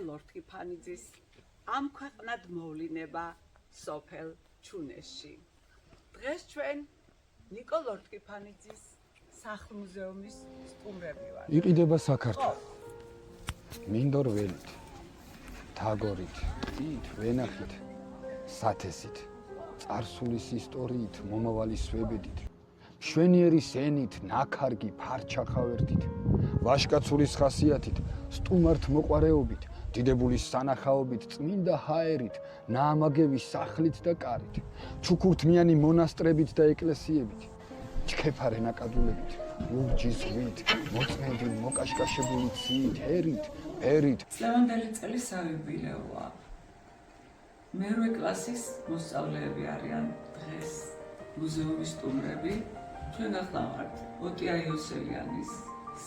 ლორთქიფანიძის ამ ქვეყნად მოვლინება სოფელ ჩუნესში. დღეს ჩვენ ნიკო ლორთქიფანიძის სახლ-მუზეუმის სტუმრები ვართ. იყიდება საქართველო. მინდორ ველით, თაგორით, თით, ვენახით, სათესით, წარსულის ისტორიით, მომავალი სვებედით, მშვენიერი სენით, ნაქარგი, ფარჩახავერთით, ვაშკაცურის ხასიათით, სტუმართ მოყვარეობით, დიდებულის სანახაობით, წმინდა ჰაერით, ნაამაგების სახლით და კარით, ჩუქურთმიანი მონასტრებით და ეკლესიებით, ჩქეფარე ნაკადულებით, ლურჯი ზღვით, მოწმენდილ მოკაშკაშებული ციით, ჰერით, ფერით. წლევანდელი წელი საიუბილეოა. მერვე კლასის მოსწავლეები არიან დღეს მუზეუმის სტუმრები. ჩვენ ახლა ვართ ოტია იოსელიანის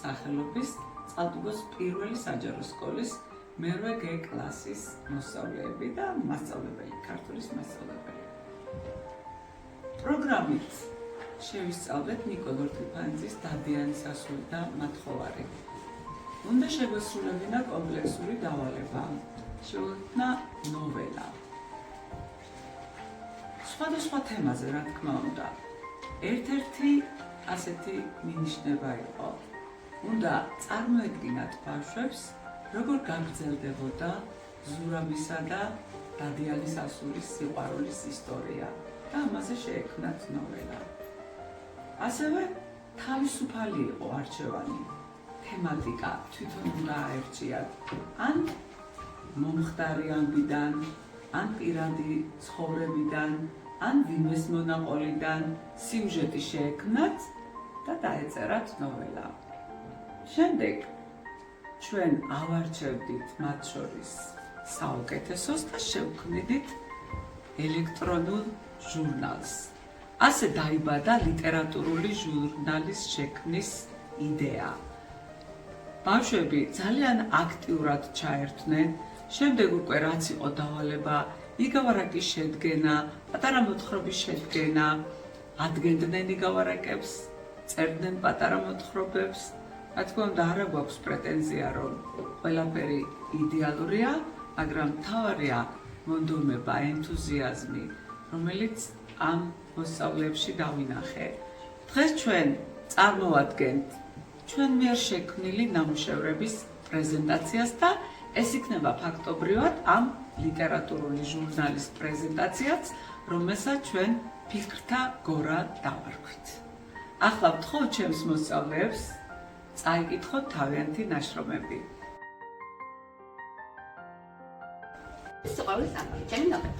სახელობის წყალტუბოს პირველი საჯარო სკოლის მერვე G კლასის მოსწავლეები და მასწავლებელი, ქართულის მასწავლებელი. პროგრამით შევისწავლეთ ნიკო ლორთქიფანიძის დადიანის ასული და მათხოვარი. უნდა შეგვესრულებინა კომპლექსური დავალება, შეუქმნა ნოველა. სხვადასხვა თემაზე, რა თქმა უნდა. ერთ-ერთი ასეთი მინიშნება იყო. უნდა წარმოედგინათ ბავშვებს, როგორ გაგრძელდებოდა ზურაბისა და დადიანის ასულის სიყვარულის ისტორია და ამაზე შეექმნათ ნოველა. ასევე თავისუფალი იყო არჩევანი, თემატიკა თვითონ უნდა აერჩიათ ან მომხდარი ამბიდან, ან პირადი ცხოვრებიდან, ან ვინმეს მონაყოლიდან სიუჟეტი შეექმნათ და დაეწერათ ნოველა. შემდეგ ჩვენ ავარჩევდით მათ შორის საუკეთესოს და შევქმნიდით ელექტრონულ ჟურნალს. ასე დაიბადა ლიტერატურული ჟურნალის შექმნის იდეა. ბავშვები ძალიან აქტიურად ჩაერთვნენ. შემდეგ უკვე რაც იყო დავალება, იგავარაკის შედგენა, პატარა მოთხრობის შედგენა, ადგენდნენ იგავარაკებს, წერდნენ პატარა მოთხრობებს. რა თქმა უნდა, არა გვაქვს პრეტენზია, რომ ყველაფერი იდეალურია, მაგრამ მთავარია მონდომება, ენთუზიაზმი, რომელიც ამ მოსწავლეებში დავინახე. დღეს ჩვენ წარმოვადგენთ ჩვენ მიერ შექმნილი ნამუშევრების პრეზენტაციას და ეს იქნება ფაქტობრივად ამ ლიტერატურული ჟურნალის პრეზენტაციაც, რომელსაც ჩვენ ფიქრთა გორა დავარქვით. ახლა ვთხოვთ ჩემს მოსწავლეებს წაიკითხოთ თავიანთი ნაშრომები. სიყვარულის ამბავი, ჩემი ნოველა.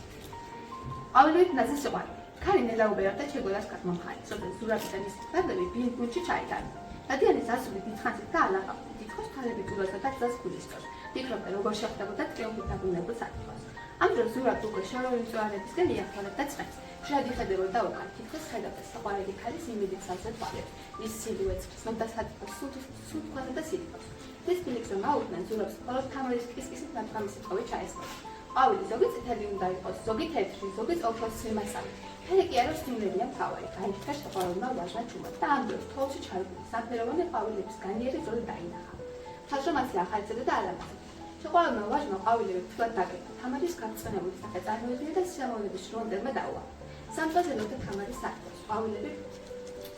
ავლივით ნაზი სიყვარული. ქარი ნელაუბერა და ჩეგოლას კაცმომხარი, სოფელ ზურაბიდან ის ხდები ბინგუნჩი ჩაიტანა. დადიანის ასული დიდხანს და ალაღავდა. თითქოს თვალები გულოსა და გზას გულისწორს. ფიქრობდა, როგორ შეხვდებოდა ტრიუმფით დაბრუნებულ საკითხს. ამ დროს ზურაბ უკვე შორეული მწვანებისგან მიახმარებდა ცხენს. ჟადი ხედებოდა უკან, თითქოს ხედავდა საყვარელი ქალის იმედით სავსე თვალებს. ის სილუეტს ხსნობდა საკითხს, სულ თქვასა და სიტყვას. ეს ფილიქს რომ აუხდნენ ზურაბს, მხოლოდ თამარის კისკისით ნათქვამი სიტყვები ჩაესწრა. ყვავილი ზოგი წითელი უნდა იყოს, ზოგი თეთრი, ზოგი ოქროსი მასალი. ფერი კი არა სტიმულებია მთავარი, გაიქცა შეყვარებულმა ვაჟმა ჩუმად და ამ დროს თოვლში ჩარგული სამფეროვანი ყვავილების განიერი ზოლი დაინახა. ხალხმასი ახალწედა და ალამაზი. შეყვარებულმა ვაჟმა ყვავილები ფრთად დაკეტა. თამარის გაწნეული სახე წარმოიდგინა და სიამოვნების შრომდებმა დაუვა. სამწაზე ლოთა თამარის საქმეს. ყვავილები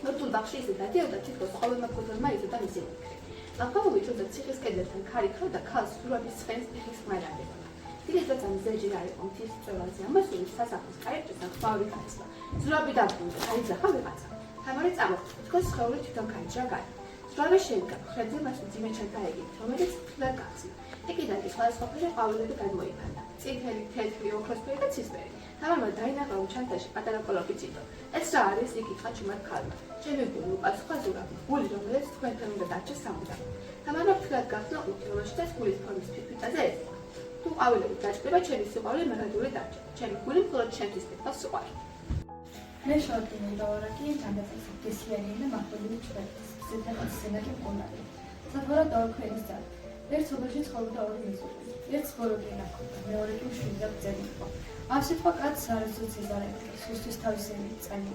მორთულ ბაღში ისე დადიოდა, თითქოს ყოველმა ფოთოლმა იზრდა მისი მუქი. ლაფავი თუნდაც ციხის კედელთან ქარი ქროდა ქალს ზურაბის ცხენის ფეხის ხმარებდა. Direcția înțelegerea are context celălalt măsuri სასახლის კარიბჭესთან ხვავი გაიცდა. ზურაბი დაბრუნდა, აიძახა ვიღაცა. თამარი წამოხდა, თქოს სხეული თვითონ გაიჭრა გარი. ზღვარის შედგა ხრებზე მას მძიმე ჩაგაეგით, რომელიც ფლად გახსნა. ეკიდანი სხვადასხვაფერი ყვავილები გადმოიფანტა. წითელი, თეთრი, ოქროსფერი და ცისფერი. თამარმა დაინახა ჩანთაში პატარა კოლოფი წითო. ეს რა არის? იკითხა ჩუმად ქალმა. ჩემი გული უყავს სხვა ზურაბი, გული რომელიც თქვენთან უნდა დარჩეს სამუდამოდ. თამარმა ფლად გახსნა ყუთი, რომელშიც გულის ფორმის ფირფიტაზე ეძება. თუ ყვავილები დაჭრება, ჩემი სიყვარული მეგადული დარჩა. ჩემი გული მხოლოდ ჩემთვის მეკავს სიყვარული. მე შევადგინე დავარაკი თანდათან გესიანი და მახვილული ჩრეთის ზეთახის სენაკი მყონარი. სათავრა დაუქვენის ძალ. ერთ სოფელში ცხოვრობდა ორი მეზობელი. ერთს ბოროტინა ჰქონდა, მეორე კი შვილი და ბრძენი იყო. ამ სიტყვა კაცს არ ეწოდეს ზარეკი, სუსტის თავისები წანი.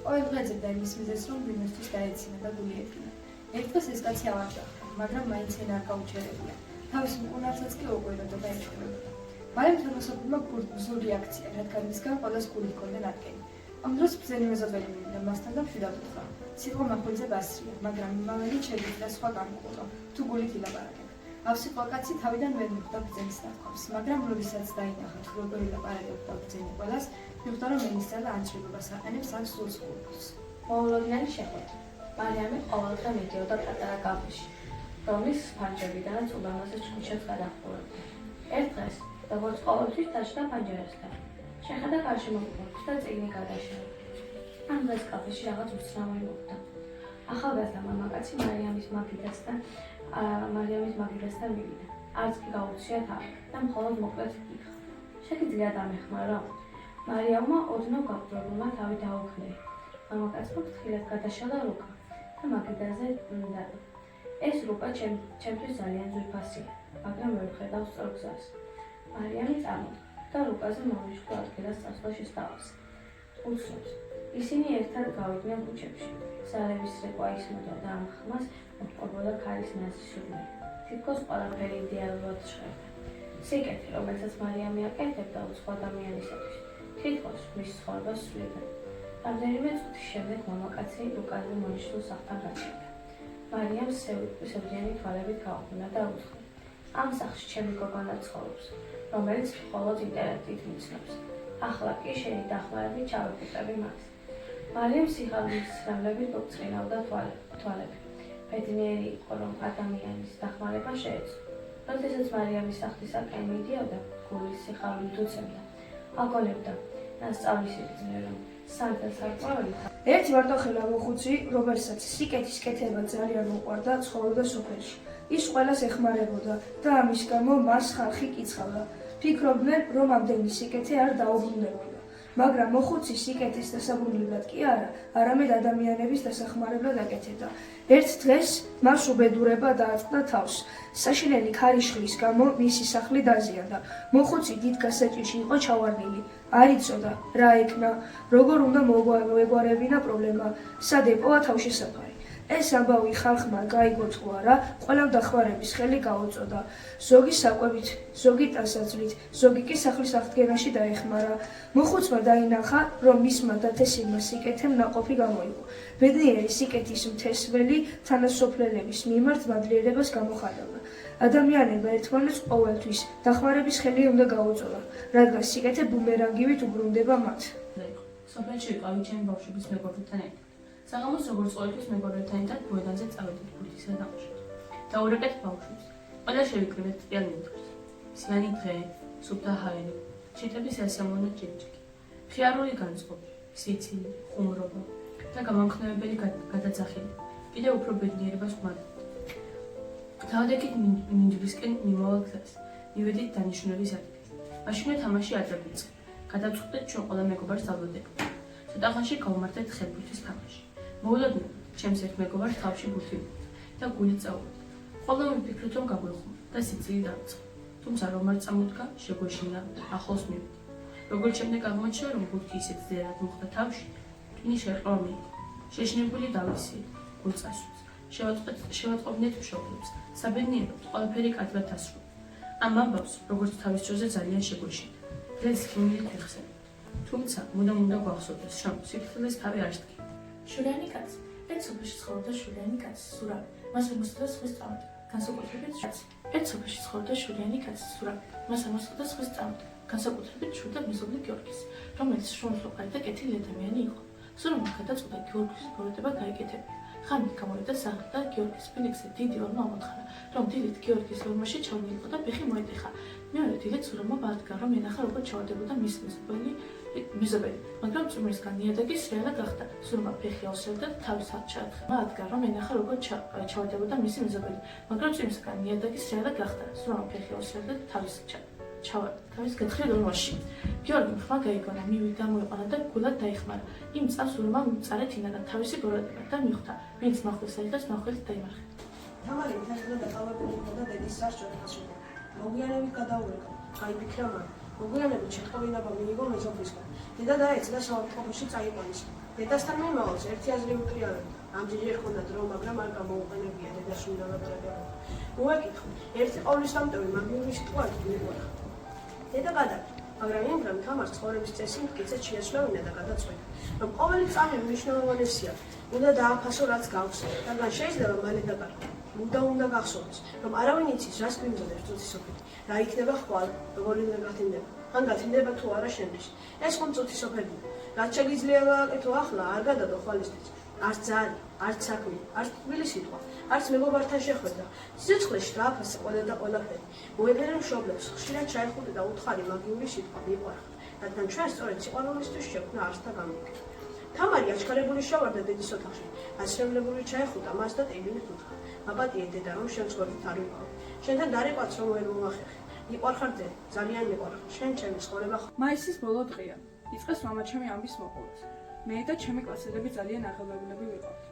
ყოველ დღე ძებდა იმის მიზეზს, რომ ვინმესთვის დაეცინა და გული ეფინა. ერთ დღეს ეს კაცი ავარჯახდა, მაგრამ მაინც ენა არ გაუჩერებია. თავის მკურნალსაც კი უყვიროდა და ემჭირებოდა. მალე თემოსოფლმა ბრძოლ რეაქცია, რადგან მისგან ყველას გული ჰქონდა ნატკენი. ამ დროს ბრძენი მეზობელი მივიდა მასთან და მშვიდად უთხრა. სიტყვა მახვილზე გასწრია, მაგრამ იმავე შეიძლება სხვა გამყურო, თუ გულით ილაპარაკებ. ამ სიტყვა კაცი თავიდან ვერ მიხვდა ბრძენის ნათქვამს, მაგრამ როდესაც დაინახა თუ როგორ ილაპარაკებდა ბრძენი ყველას, მიხვდა რომ ენისა და ანჭრილობას აყენებს ან სულს ხურავს. მოულოდნელი შეხვედრა. მარიამი ყოველდღე მიდიოდა პატარა კაფეში, რომლის ფანჯრებიდანაც ულამაზეს ჭკუჩებს გადაჰყურებდა. ერთ დღეს, როგორც ყოველთვის, დაჭდა პანჯერასთან. შეხედა გარშემო მყოფს და წიგნი გადაშალა. ამ დღეს კაფეში რაღაც უცნაური მოხდა. ახალგაზრდა მამაკაცი მარიამის მაგიდასთან მივიდა. არც კი გაუწია თავი და მხოლოდ მოკლედ იკითხა. შეგიძლია დამეხმარო? მარიამმა ოდნავ გაყურებულმა თავი დაუხლია. მამაკაცმა ფრთხილად გადაშალა რუკა და მაგიდაზე დადო. ეს რუკა ჩემთვის ძალიან ძვირფასია, მაგრამ ვერ ვხედავ სწორ გზას. მარიამი წამოდგა და რუკაზე მომიშკო ადგილას წასვლა შესთავაზა. უცნობს. ისინი ერთად გავიდნენ ქუჩებში. ზარების რეკვა ისმოდა და ამ ხმას მოჰყობოდა ქარის ნაზი სურნელი. თითქოს ყველაფერი იდეალურად ჟღერდა. სიკეთე, რომელსაც მარიამი აკეთებდა უცხო ადამიანისათვის, თითქოს მის ცხოვრებას სვლიდა. რამდენიმე წუთის შემდეგ მამაკაცი რუკაზე მონიშნულ სახლთან გაჩერდა. მარიამს სევდიანი თვალებით გაუხმნა და უთხრა: ამ სახლში ჩემი გოგონა ცხოვრობს, რომელიც მხოლოდ ინტელექტით მიცნობს. ახლა კი შენი დახმარებით ჩავეკუპები მას. მარიამს სიხარულის ცრემლებით მოწყინავდა თვალები. ბედნიერი იყო, რომ ადამიანის დახმარება შეეძლო. როდესაც მარიამის სახლისაკენ მიდიოდა, გულის სიხარულით უცემდა. აგონებდა ნასწავლის სიგრძნე, რომ სარკმლოვანი ერთი მარტოხელა მოხუცი, რომელსაც სიკეთის კეთება ძალიან უყვარდა, ცხოვრობდა სოფელში. ის ყველას ეხმარებოდა და ამის გამო მას ხალხი კიცხავდა. ფიქრობდნენ, რომ ამდენი სიკეთე არ დაუბრუნდებოდა. მაგრამ მოხუცი სიკეთის დასაბრუნებლად კი არა, არამედ ადამიანების დასახმარებლად აკეთებდა. ერთ დღეს მას უბედურება დააწყდა თავს. საშინელი ქარიშხლის გამო მისი სახლი დაზიანდა. მოხუცი დიდ გასაჭირში იყო ჩავარდნილი. არ იცოდა რა ეკნა, როგორ უნდა მოეგვარებინა პრობლემა, სად ეპოვა თავშესაფარი. ეს ამბავი ხალხმა გაიგო თუ არა, ყველამ დახმარების ხელი გაუწოდა. ზოგი საკვებით, ზოგი ტანსაცმლით, ზოგი კი სახლის აღდგენაში დაეხმარა. მოხუცმა დაინახა, რომ მისმა დათესილმა სიკეთემ ნაყოფი გამოიღო. ბედნიერი სიკეთის მთესველი თანასოფლელების მიმართ მადლიერებას გამოხატავდა. ადამიანებმა ერთმანეთს ყოველთვის დახმარების ხელი უნდა გაუწოდა, რადგან სიკეთე ბუმერანგივით უბრუნდება მათ. სოფელში ვიყავი ჩემი ბავშვობის მეგობრებთან ერთად. საღამოს როგორც ყოველთვის მეგობრებთან ერთად მოედანზე წავედით ბურთისა დაუშვით. დაურეკეთ ბავშვებს. ყველა შევიკრიბეთ წიალ მინდვრს. სიანი დღე, სუფთა ჰაერი, ჩიტების ასამონო ჭიჭიკი. ხიარული განწყობი, სიცილი, ხუმრობა და გამამხნევებელი გადაძახილი. კიდევ უფრო ბედნიერებას ვხმართ. დავდექით მინდვრისკენ მიმავალ გზას. მივედით დანიშნულების ადგილს. მაშინვე თამაში აძაბიწყე. გადავწყვეტეთ ჩვენ ყველა მეგობარს დავდოდებით. ცოტა ხანში გავმართეთ ხელბურთის თამაში. მოულოდნელად ჩემს ერთ მეგობარს თავში ბურთი და გული წაუვიდა. ყველა ვიფიქრეთ, რომ გაგვეხმო და სიცილი დავიწყო. თუმცა რომ არ წამოდგა, შეგვეშინა, ახლოს მივიდა. როგორც შემდეგ აღმოჩნდა, რომ ბურთი ისეთ ძლიერად მოხვდა თავში, ტვინი შერყვა მიიღო. შეშინებული დავისიეთ, გულ წასვლას. შევატყობინეთ მშობლებს, საბედნიეროდ ყველაფერი კარგად დასრულდა. ამ ამბავს, როგორც თავის დროზე ძალიან შეგვეშინა. დღეს ხმით ვიხსენებ. თუმცა უნდა გვახსოვდეს, რომ სიფრთხილეს თავი არ სდგება. შურიანი კაცი. ერთ სოფელში ცხოვრობდა შურიანი კაცი, სურაბი. მას ემოსტოდა სხვის წამოდი. განსაკუთრებით კაცი. ერთ სოფელში ცხოვრობდა შურიანი კაცი, სურაბი. მას ემოსტოდა სხვის წამოდი. განსაკუთრებით შურდა მეზობლი გიორგის, რომელიც შრომისმოყვარე და კეთილი ადამიანი იყო. სურამმა გადაწყვიტა გიორგის ბოროტება გაეკეთებინა. ხანით გამოვიდა სახლი და გიორგის ფინიქსზე დიდი ორმო ამოთხარა, რომ დილით გიორგის ორმოში ჩავნილიყო და ფეხი მოეტეხა. მეორე დილით სურამმა ბადგა, რომ ენახა როგორ ჩავარდებოდა მის მეზობელი, მაგრამ წვიმისგან ნიადაგის რეალა გახდა. სურამმა ფეხი ავსებდა და თავის ჩაათხრა. ბადგა, რომ ენახა როგორ ჩავარდებოდა მისი მეზობელი, მაგრამ წვიმისგან ნიადაგის რეალა გახდა. სურამმა ფეხი ავსებდა და თავის გათხრილ ორმოში. გიორგი ხმა გაიგონა, მივიდა, მოიყვანა და გულად დაიხმარა. იმ წელს სურამმა მწარე თინადა თავისი გორადება და მიხვდა, ვინც მახვილს აიღეს, მახვილით დაიმარხა. თამარი მთელი დაკავებული იყო და დედის სასჯელს ეხასებოდა. მოგვიანებით გადაურეკა. გაიფიქრა მან. მოგვიანებით შეთხოვინება მიიღო მეზობლისგან. დედა დაეცა და საავადმყოფოში წაიყვანეს. დედასთან მიმავალს ერთი აზრი უკრიალებდა. ამჯერჯერ ჰქონდათ რომ, მაგრამ არ გამოუყენებია დედას უნდა ლაპარაკებოდა. მოეკითხა, ერთი ყოვლისდამტევი მაგიური სიტყვა მიყვარხა. დედა გადაჭრა, მაგრამ იმდრომ თამარს ცხოვრების წესი მტკიცედ შეეცვლევინა და გადაწყვიტა, რომ ყოველი წამი მნიშვნელოვანესია, უნდა დააფასო რაც გაქვს, რადგან შეიძლება მალე დაკარგო. უნდა გახსოვდეს, რომ არავინ იცის, რას გვიმზადებს წუთისოფელი, რა იქნება ხვალ, როგორ გათინდება, ან გათინდება თუ არა შენთვის. ეს ხომ წუთისოფელია, რაც შეგიძლია გააკეთო ახლა, არ გადადო ხვალისთვის. არც ძალი, არც საქმე, არც თბილი სიტყვა, არც მეგობართან შეხვედრა. სიცოცხლეში დააფასე ყველა და ყველაფერი. მოეფერე მშობლებს, ხშირად ჩაეხუტე და უთხარი მაგიური სიტყვა მიყვარხარ, რადგან ჩვენ სწორედ სიყვარულისთვის შექმნა არსთა გამოგება. თამარი აჩქარებული შევარდა დედის ოთახში, ასრებლებული ჩაეხუტა მას და ტირილით უთხრა. აპატიე დედა, რომ შენ ცხოვრებით არ ვიყავ. შენთან დარიყვაც რომ ვერ მომახერხე. მიყვარხარ დედა, ძალიან მიყვარხარ. შენ ჩემი ცხოვრება მაისის ბოლო დღეა. იწყეს მამა ჩემი ამბის მოყოლას. მე და ჩემი კლასელები ძალიან აღელვებულები ვიყავთ.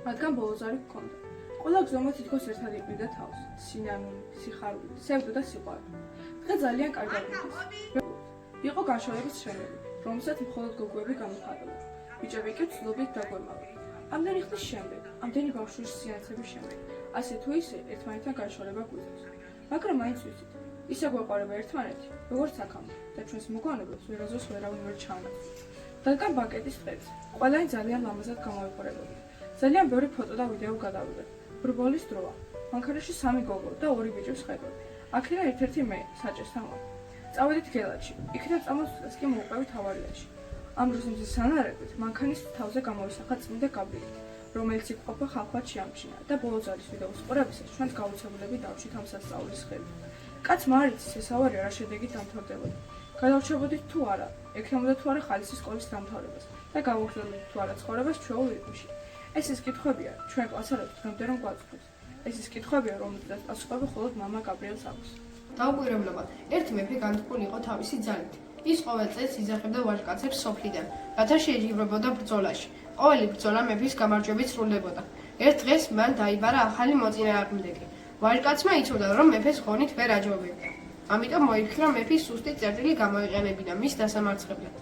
რადგან ბოლო ზარი გქონდა. ყველა გზომა თითქოს ერთად იყრიდა თავს. სინანული, სიხარული, სევდო და სიყვარული. დღე ძალიან კარგად მიდის. იყო განშორების შენელი, რომელსაც მხოლოდ გოგოები გამოხატავდა. ბიჭები კი ცდილობდნენ დაგვემალონ. ამდენი ხნის შემდეგ, ამდენი ბავშვის სიაცების შემდეგ, ასე თუ ისე ერთმანეთთან განშორება გვიწევს. მაგრამ მაინც ვიცით, ისე გვეყარება ერთმანეთი, როგორც აქამდე და ჩვენს მოგონებებს ვერაზოს ვერავინ ვერ ჩავნებს. რადგან ბანკეტის დღეს, ყველანი ძალიან ლამაზად გამოვიყურებოდა. ძალიან ბევრი ფოტო და ვიდეო გადავიღეთ. ბრბოლის დროა, მანქანაში 3 გოგო და 2 ბიჭი ვსხედავთ. აქედან ერთ-ერთი მე, საჭესთან ვარ. წავედით გელათში, იქიდან წამოსვლას კი მოვყევით ავარიაში. ამ დროს მზის სანარებით მანქანის თავზე გამოვისახა წმინდა გაბრიელი, რომელიც იყოფა ხალხად შეამჩნია და ბოლო ზარის ვიდეოს ყურებისას ჩვენს გაუცებულები დავშით ამ სასწაულის ხელით. კაცმა არ იცის ეს ავარია რა შედეგით დამთავრდებოდა. გადავრჩებოდით თუ არა, ექნებოდა თუ არა ხალისის სკოლის დამთავრებას და გავუგრძელებდით თუ არა ცხოვრებას ჩვეულ რიტმში. ეს ის კითხვებია, ჩვენ კლასელებს დღემდე რომ გვაწვდოს. ეს ის კითხვებია, რომელზეც პასუხები მხოლოდ მამა გაბრიელს აქვს. დაუკვირვებლობა. ერთი მეფე განთქმული იყო თავისი ძალით. ის ყოველ წელს იძახებდა ვაჟკაცებს სოფლიდან, რათა შეეჯიბრებოდა ბრძოლაში. ყოველი ბრძოლა მეფის გამარჯვებით სრულდებოდა. ერთ დღეს მან დაიბარა ახალი მოწინააღმდეგე. ვაჟკაცმა იცოდა, რომ მეფეს ღონით ვერ აჯობებდა. ამიტომ მოიფიქრა მეფის სუსტი წერტილი გამოიყენებინა მის დასამარცხებლად.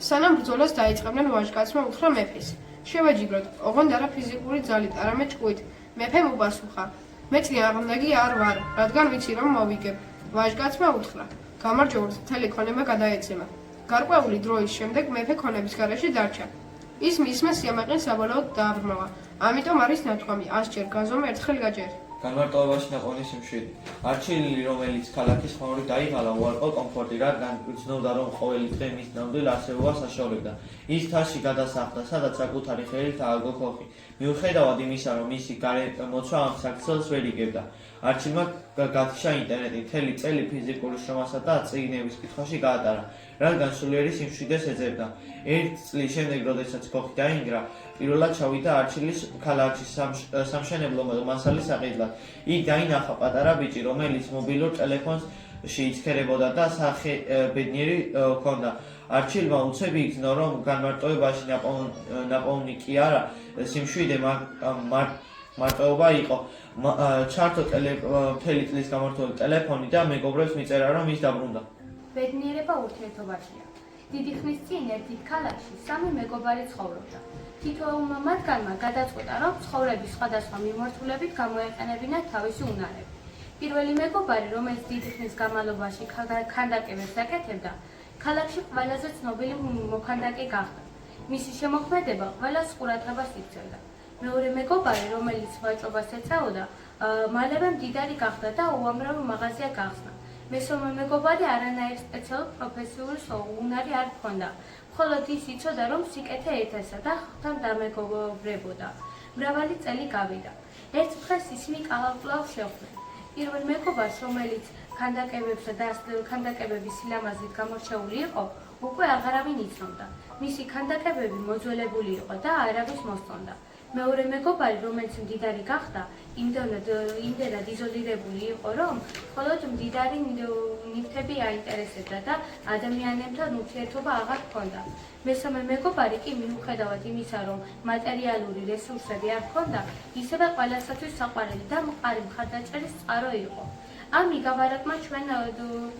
სანამ ბრძოლას დაიწყებდნენ, ვაჟკაცმა უთხრა მეფეს: შევაჯიბროთ, ოღონდ არა ფიზიკური ძალით, არამედ ჭკუით. მეფემ უპასუხა: მე წინააღმდეგი არ ვარ, რადგან ვიცი რომ მოვიგებ. ვაჟკაცმა უთხრა: გამარჯვებულს მთელი ქონება გადაეცემა. გარკვეული დროის შემდეგ მეფე ქონების გარეშე დარჩა. ის მისმა სიამაყეს საბოლოოდ დააბრმავა. ამიტომ არის ნათქვამი: 100 ჯერ გაზომე, ერთხელ გაჯერ. განმარტოვებაში ნაყვანის სიმშვიდე. არჩილილი, რომელიც ქალაქის ხმაურით დაიღალა, უარყო კომფორტი, რადგან იცნობდა, რომ ყოველი დღე მის ნამდვილ არსებობას აშორებდა. ის თასში გადასახლდა, სადაც საკუთარი ხელით ააგო ხოხი. მიუხედავად იმისა, რომ მისი გარემოცვა ამ საქციელს ვერ იგებდა, არჩილმა გათიშა ინტერნეტი, მთელი წელი ფიზიკური შრომასა და წიგნების კითხვაში გაატარა, რადგან სულიერი სიმშვიდეს ეძებდა. ერთ წლის შემდეგ, როდესაც ხოხი დაინგრა, პირველად ჩავიდა არჩილის ქალაქში სამშენებლო მასალის საყიდლად. იქ დაინახა პატარა ბიჭი, რომელიც მობილურ ტელეფონს შეიცქერებოდა და სახე ბედნიერი ჰქონდა. არჩილმა უცებ იგრძნო, რომ განმარტოვებაში ნაპოვნი კი არა, სიმშვიდე მარტოობა იყო. ჩართო მთელი წლის გამართული ტელეფონი და მეგობრებს მიწერა, რომ ის დაბრუნდა. ბედნიერება ურთიერთობაშია. დიდი ხნის წინ ერთით ქალაქში 3 მეგობარი ცხოვრობდა. თითოეულმა მათგანმა გადაწყვიტა, რომ ცხოვრების სხვადასხვა მიმართულებით გამოეყენებინათ თავისი უნარები. პირველი მეგობარი, რომელიც დიდი ხნის განმავლობაში ქანდაკებებს აკეთებდა, ქალაქში ყველაზე ცნობილი მოქანდაკე გახდა. მისი შემოქმედება ყველას ყურადღებას იქცევდა. მეორე მეგობარი, რომელიც ვაჭრობას ეწეოდა, მალევე მდიდარი გახდა და უამრავი მაღაზია გახსნა. მესამე მეგობარი არანაირ სპეციალურ პროფესიულ უნარი არ ჰქონდა, მხოლოდ ის იცოდა, რომ სიკეთე ეთესა და ხთან დამეგობრებოდა. მრავალი წელი გავიდა. ერთ დღეს ისინი კვლავ შეხვდნენ. პირველ მეგობარს, რომელიც ქანდაკებებს და ქანდაკებების სილამაზით გამორჩეული იყო, უკვე აღარავინ იცნობდა. მისი ქანდაკებები მოძველებული იყო და არავის მოსწონდა. მეორე მეგობარი, რომელიც მდიდარი გახდა, იმდენად იზოლირებული იყო, რომ მხოლოდ მდიდარი ნივთები აინტერესებდა და ადამიანებთან ურთიერთობა აღარ ჰქონდა. მესამე მეგობარი კი მიუხედავად იმისა, რომ მატერიალური რესურსები არ ჰქონდა, ისევე ყველასათვის საყვარელი და მყარი მხარდაჭერის წყარო იყო. ამ იგავარაკმა ჩვენ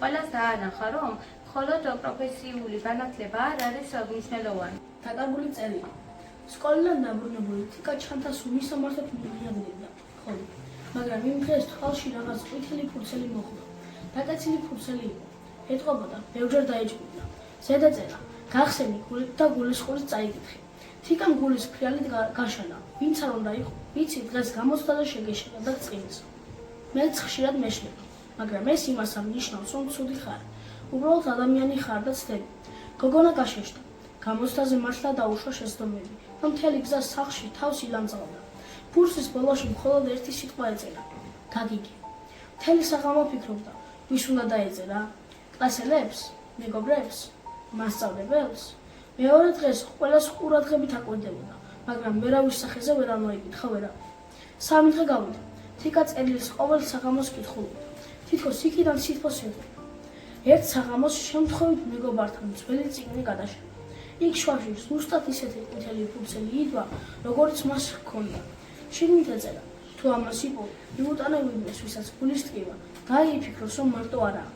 ყველას დაანახა, რომ მხოლოდ პროფესიული განათლება არ არის მნიშვნელოვანი. დაკარგული წერილი. სკოლიდან დაბრუნებული თიკა ჩანთასული სამართლად მიიღებდა ხოლმე, მაგრამ იმ დღეს თვალში რაღაც ყვითელი ფურცელი მოხვდა. დაკაცილი ფურცელი იყო. ეტყობოდა, ბევრჯერ დაეჭვიდა. ზედაწერა, გახსენი გულით და გულისხმობით წაიკითხე. თიკამ გულის ფრიალით გაშალა. ვინც არ უნდა იყო, ვიცი დღეს გამოცდა და შეგეშალა და წინს. მეც ხშირად მეშლება, მაგრამ ეს იმას არ ნიშნავს, რომ ცუდი ხარ. უბრალოდ ადამიანი ხარ და ცდები. გოგონა გაშეშდა. გამოცდაზე მართლა დაუშვა შეცდომები, რომ მთელი გზა სახლში თავს ილამძღავდა. კურსის ბოლოში მხოლოდ ერთი სიტყვა ეწერა: გაგიგე. მთელი საღამო ფიქრობდა, ვის უნდა დაეწერა? კლასელებს, მეგობრებს, მასწავლებელს. მეორე დღეს ყველას ყურადღებით აკვირდებოდა, მაგრამ ვერავის სახეზე ვერ ამოიკითხა ვერავი. სამი დღე გავიდა. თიკა წერილის ყოველ საღამოს კითხულობდა. თითქოს იქიდან სითბოს ეტყობა. ერთ საღამოს შემთხვევით მეგობართან ძველი წიგნი გადაშალა. იქ შუაში ზუსტად ისეთი ყვითელი ფურცელი იდვა, როგორც მას ჰქონდა. შიგნით ეწერა: თუ ამას იპოვ, მიუტანებინეს, ვისაც გულის ტკივა, გაიფიქროს, რომ მარტო არაა.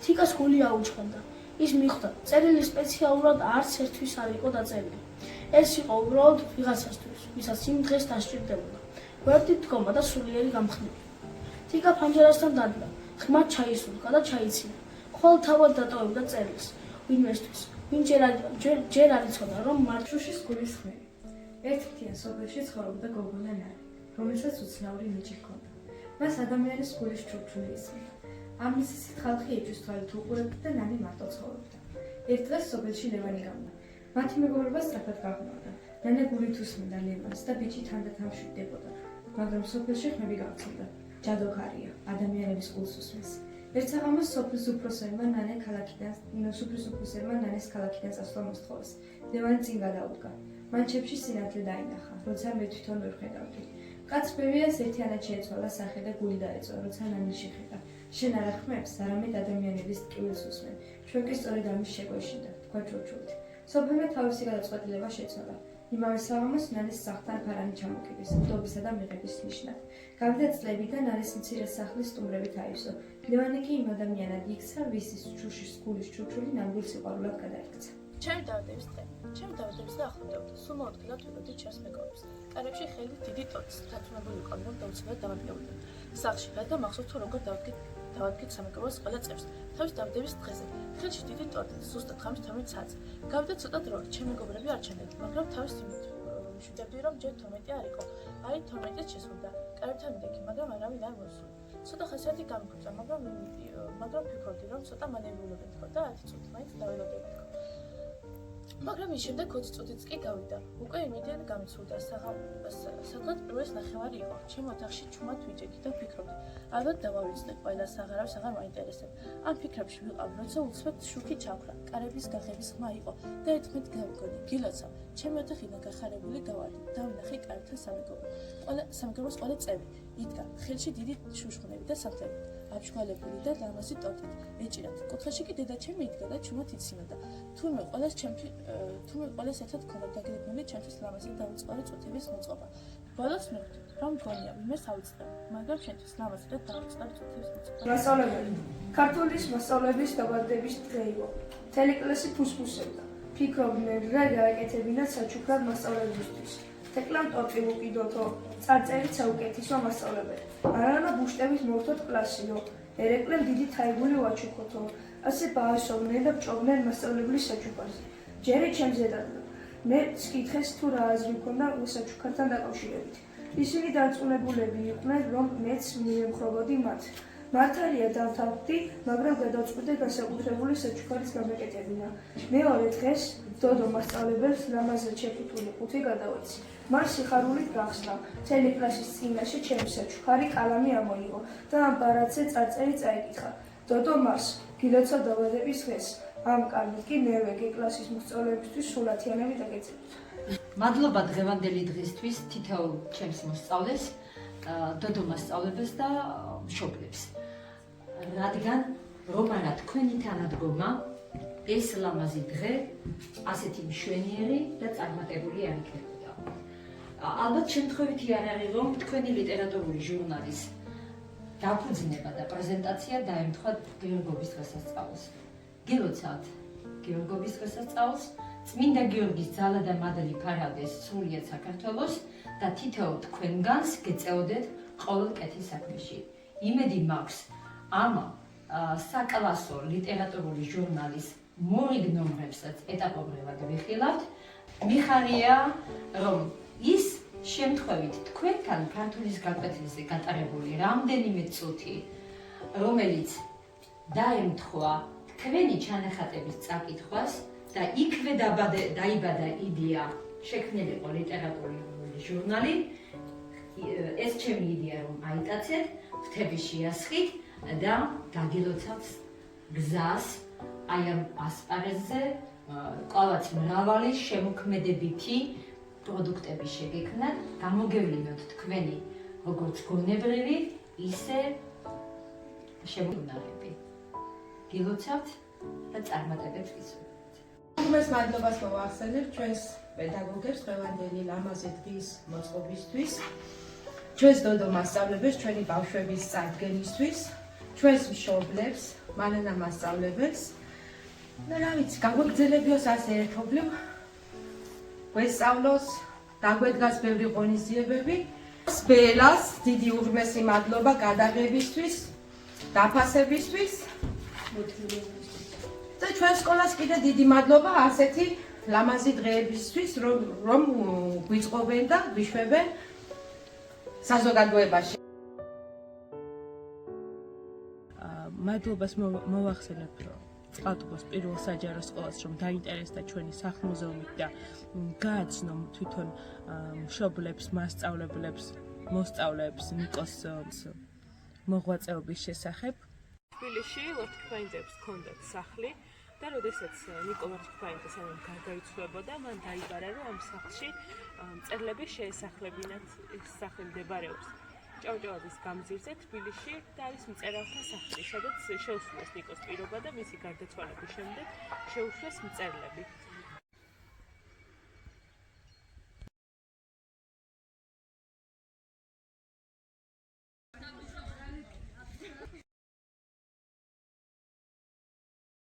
თიკას გული აუჩქარდა. ის მიხვდა, წერილი სპეციალურად არც ერთვის არ იყო დაწერილი. ეს იყო უბრალოდ ვიღაცასთვის, ვისაც იმ დღეს დასჭირდებოდა. გვერდით დგომა და სულიერი გამხდები. თიკა ფანჯარასთან დადგა, ღრმად ჩაისურვდა და ჩაიცინა. ხოლ თავად დატოვებდა წერილს, ვინმესთვის, ვინ ჯერ არ იცოდა, რომ შუშის გულისხმელი. ერთ მთიან სოფელში ცხოვრობდა გოგონა ნანი, რომელსაც უცნაური ნიჭი ჰქონდა. მას ადამიანის გულის ჩურჩული ისმოდა. ამ მისისით ხალხი ეჭვის თვალით უყურებდა და ნანი მარტო ცხოვრობდა. ერთ დღეს სოფელში ლევანი გამდა. მათი მეგობრობა სწრაფად გაღვივდა. ნანა გულით უსმენდა ლევანს და ბიჭი თანდათან მშვიდდებოდა, მაგრამ სოფელში ხმები გავრცელდა. ჯადოქარია, ადამიანების გულს უსმენს. ერთ საღამოს სოფლის უფროსებმა ნანეს ქალაქიდან წასვლა მოსთხოვეს. ლევანი წინ გადაუდგა. მან ჩემში სინათლე დაინახა, როცა მე თვითონ ვერ ხედავდი. კაც ბებიას ერთიანად შეეცვალა სახე და გული დაეწვა, როცა ნანი შეხედა. შენ არ ახმებს, არამედ ადამიანების ტკივილს უსმენ. ჩვენ კი სწორედ ამის შეგვეშინდა, თქვა ჩურჩულით. სოფელმა თავისი გადაწყვეტილება შეცვალა. იმავე საღამოს ნანის სახლთან ფარანი ჩამოკიდეს, მდობისა და მიღების ნიშნად. გავიდა წლები და ნანის მცირე სახლის სტუმრებით აივსო. ლევანი კი იმ ადამიანად იქცა, ვისის შუშის გულის ჩურჩული ნამდვილ სიყვარულად გადაიქცა. ჩემი დავდების დღე. ჩემი დავდების დღე ახლდებოდა. სულ მოუდგენლად ვიყავდი ჩემს მეგობრებს. კარებში ხელით დიდი ტორტს დათუნებული ვიყავდი, რომ დაუცილებლად დავადგებოდი. სახლში გადადა მახსოვს თუ როგორ დავადგეთ სამეგობროს ყველა წევს. თავის დავდების დღეზე. ხელში დიდი ტორტი, ზუსტად ღამის 12 საათზე. გავიდა ცოტა დრო, ჩემი მეგობრები არ ჩანდები, მაგრამ თავის იმით მშვიდობდი, რომ ჯერ 12 არ იყო. აი 12-ით შესულდა. კარებთან მიდექი, მაგრამ არავინ არ მოსულა. ცოტა ხასიათი გამიგვიწვა, მაგრამ ფიქრობდი, რომ ცოტა მანევრულობენ თქო და 10 წუთი მაინც დაველოდებდი. მაგრამ ის შემდეგ 20 წუთიც კი გავიდა. უკვე იმედიან გამიცურდა სადღაც პირველის ნახევარი იყო. ჩემ ოთახში ჩუმად ვიჯექი და ვფიქრობდი, ალბათ დავავიწყდი ყველას აღარავის აღარ მაინტერესებ. ამ ფიქრებში ვიყავ, როცა უცბად შუქი ჩავხრა. კარების გაღების ხმა იყო და ერთმეთ გავიგონი, გილოცავ. ჩემი ოთახიდან გახარებული გავარდი. დავინახე კარებთან სამეგროს ყველა წევრი. იდგა ხელში დიდი შუშხუნები და საფლები. აბშვალებული და ლამაზი ტორტით ეჭირათ. კუთხეში კი დედაჩემი იდგა და ჩუმად იცინოდა. თურმე ყველას ერთად ქონდა დაგეგმილი ჩემთვის ლამაზი და დაუწყარი წუთების მოწყობა. ბოლოს მივხვდი, რომ მგონია ვინმეს ავიწყებ, მაგრამ ჩემთვის ლამაზი და დაუწყარი წუთების მოწყობა. მასწავლებელი. ქართულის მასწავლების დაბადების დღე იყო. მთელი კლასი ფუსფუსებდა. ფიქრობდნენ, რა გააკეთებინათ საჩუქრად მასწავლებისთვის. თეკლამ ტორტი ვუკიდოთო, წარწერით საუკეთესო მასწავლებელი. არანა ბუშტებით მოვთოთ კლასიო. ერეკლემ დიდი თაიგული ვაჩუქოთო. ასე ბაასობდნენ და ბჭობდნენ მასწავლებლის საჩუქარზე. ჯერი ჩემზე დადგა. მე skitxes თუ რა აზრი მქონდა საჩუქართან დაკავშირებით. ისინი დარწმუნებულები იყვნენ, რომ მეც მივემხრობოდი მათ. მართალია დავთანხმდი, მაგრამ გადავწყვიტე განსაკუთრებული საჩუქარის გამეკეთებინა. მეორე დღეს დოდო მასწავლებელს ლამაზად შეფუთული ყუთი გადავეცი. მას სიხარულით გახსნა. მთელი კლასის წინაშე ჩემი საჩუქარი კალამი ამოიღო და ამ ბარათზე წარწერი წაიკითხა. დოდო მას გილოცა დაბადების დღეს. ამ კალმით კი მერვე კლასის მოსწავლეებისთვის სულათიანები დაგეწევით. მადლობა დღევანდელი დღისთვის თითოეულ ჩემს მოსწავლეს, დოდო მასწავლებელს და მშობლებს. რადგან რომანა თქვენი თანადგომა ეს ლამაზი დღე ასეთი მშვენიერი და წარმატებული არ იქნებოდა. ალბათ შემთხვევითი არ არის, რომ თქვენი ლიტერატურული ჟურნალის დაფუძნება და პრეზენტაცია დაემთხვა გიორგობის დღესასწაულს. გილოცავთ გიორგობის დღესასწაულს, წმინდა გიორგის ძალა და მადლი ფარავდეს სრულიად საქართველოს და თითოეულ თქვენგანს გეწეოდეთ ყოველ კეთის საქმეში. იმედი მაქვს, ამ საკლასო ლიტერატურული ჟურნალის მორიგ ნომრებსაც ეტაპობრივად ვიხილავთ. მიხარია, რომ ის შემთხვევით თქვენთან ქართულის გაკვეთილზე გატარებული რამდენიმე წუთი, რომელიც დაემთხვა თქვენი ჩანახატების წაკითხვას და იქვე დაიბადა იდეა შექმნილიყო ლიტერატურული ჟურნალი. ეს ჩემი იდეა რომ აიტაცეთ, ფრთები შეასხით და გაგილოცავთ გზას აი ამ ასპარეზზე, ყავაც მრავალი შემოქმედებითი პროდუქტები შეგექმნათ, გამოგევლინოთ თქვენი როგორც გონებრივი, ისე შემოქმედები. გილოცავთ და წარმატებებს გისურვებთ. უღმეს მადლობას მოვახსენებ ჩვენს პედაგოგებს დღევანდელი ლამაზი დღის მოწყობისთვის, ჩვენს დოდო მასწავლებელს, ჩვენი ბავშვების წარდგენისთვის, ჩვენს მშობლებს, მანანა მასწავლებელს. და რა ვიცი, გაგვეგრძელებიოს ასე ერთობლივ, გვესწავლოს, დაგვედგას ბევრი ღონისძიებები. ბელას დიდი უღმესი მადლობა გადაღებისთვის, დაფასებისთვის. და ჩვენ სკოლას კიდე დიდი მადლობა ასეთი ლამაზი დღეებისთვის, რომ გვიწყობენ და გვიშვებენ საზოგადოებაში. მადლობას მოვახსენებ წყალტუბოს პირველ საჯარო სკოლას, რომ დაინტერესდა ჩვენი სახლ-მუზეუმით და გააცნო თვითონ მშობლებს, მასწავლებლებს, მოსწავლეებს ნიკოს მოღვაწეობის შესახებ. თბილისში ლორთქიფანიძეებს ჰქონდათ სახლი და როდესაც ნიკო ლორთქიფანიძე სანამ გარდაიცვალებოდა, მან დაიბარა, რომ ამ სახლში მწერლები შეესახლებინათ. ეს სახლი მდებარეობს ჭავჭავაძის გამზირზე თბილისში და არის მწერალთა სახლი, სადაც შეუსრულეს ნიკოს პირობა და მისი გარდაცვალების შემდეგ შეუშვეს მწერლები.